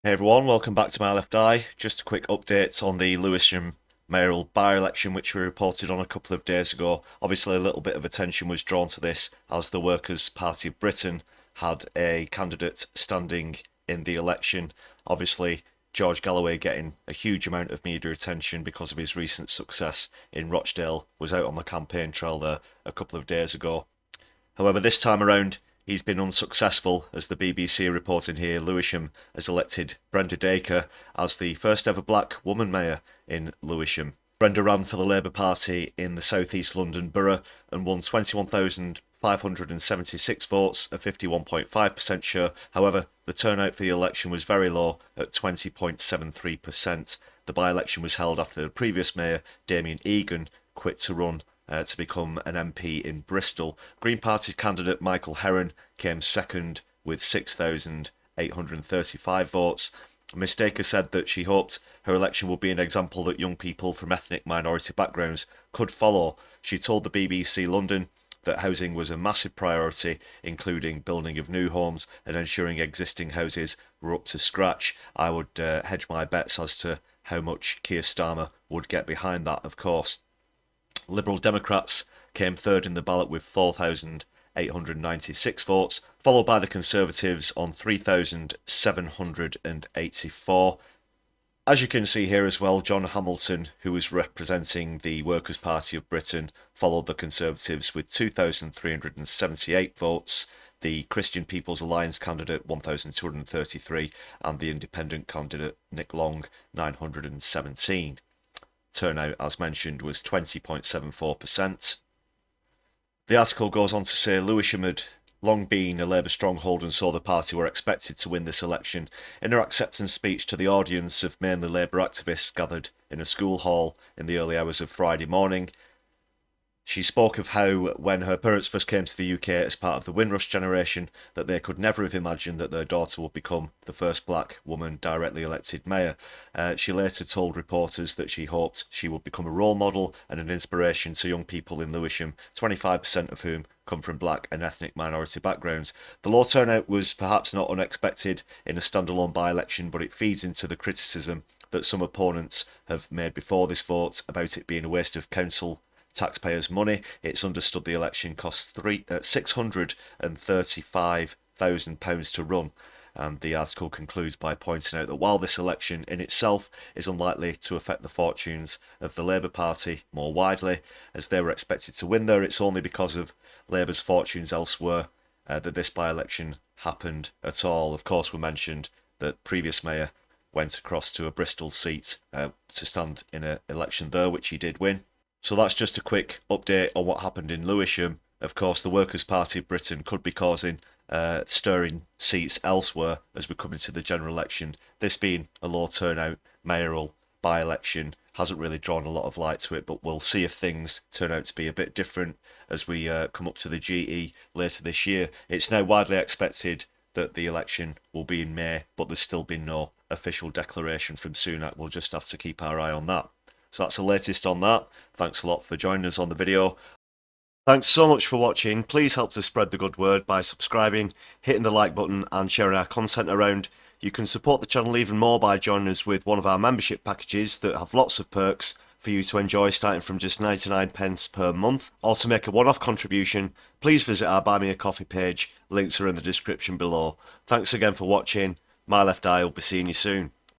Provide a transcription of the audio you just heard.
Hey everyone, welcome back to My Left Eye. Just a quick update on the Lewisham mayoral by-election which we reported on a couple of days ago. Obviously a little bit of attention was drawn to this as the Workers' Party of Britain had a candidate standing in the election. Obviously George Galloway getting a huge amount of media attention because of his recent success in Rochdale was out on the campaign trail there a couple of days ago. However, this time around, he's been unsuccessful, as the BBC are reporting here. Lewisham has elected Brenda Dacres as the first ever black woman mayor in Lewisham. Brenda ran for the Labour Party in the South East London Borough and won 21,576 votes, a 51.5% share. However, the turnout for the election was very low at 20.73%. The by-election was held after the previous mayor, Damien Egan, quit to run to become an MP in Bristol. Green Party candidate Michael Heron came second with 6,835 votes. Ms Dacres said that she hoped her election would be an example that young people from ethnic minority backgrounds could follow. She told the BBC London that housing was a massive priority, including building of new homes and ensuring existing houses were up to scratch. I would hedge my bets as to how much Keir Starmer would get behind that, of course. Liberal Democrats came third in the ballot with 4,896 votes, followed by the Conservatives on 3,784. As you can see here as well, John Hamilton, who was representing the Workers' Party of Britain, followed the Conservatives with 2,378 votes. The Christian People's Alliance candidate 1,233 and the independent candidate Nick Long 917. Turnout, as mentioned, was 20.74%. The article goes on to say Lewisham had long been a Labour stronghold and so the party were expected to win this election. In her acceptance speech to the audience of mainly Labour activists gathered in a school hall in the early hours of Friday morning, she spoke of how, when her parents first came to the UK as part of the Windrush generation, that they could never have imagined that their daughter would become the first black woman directly elected mayor. She later told reporters that she hoped she would become a role model and an inspiration to young people in Lewisham, 25% of whom come from black and ethnic minority backgrounds. The low turnout was perhaps not unexpected in a standalone by-election, but it feeds into the criticism that some opponents have made before this vote about it being a waste of council taxpayers' money. It's understood the election cost £635,000 to run. And the article concludes by pointing out that while this election in itself is unlikely to affect the fortunes of the Labour Party more widely, as they were expected to win there, it's only because of Labour's fortunes elsewhere that this by-election happened at all. Of course, we mentioned that previous mayor went across to a Bristol seat to stand in an election there, which he did win. So that's just a quick update on what happened in Lewisham. Of course, the Workers' Party of Britain could be causing stirring seats elsewhere as we come into the general election. This being a low turnout mayoral by-election hasn't really drawn a lot of light to it, but we'll see if things turn out to be a bit different as we come up to the GE later this year. It's now widely expected that the election will be in May, but there's still been no official declaration from Sunak. We'll just have to keep our eye on that. So that's the latest on that. Thanks a lot for joining us on the video. Thanks so much for watching. Please help to spread the good word by subscribing, hitting the like button and sharing our content around. You can support the channel even more by joining us with one of our membership packages that have lots of perks for you to enjoy, starting from just 99p per month. Or to make a one-off contribution, please visit our Buy Me a Coffee page. Links are in the description below. Thanks again for watching. My Left Eye will be seeing you soon.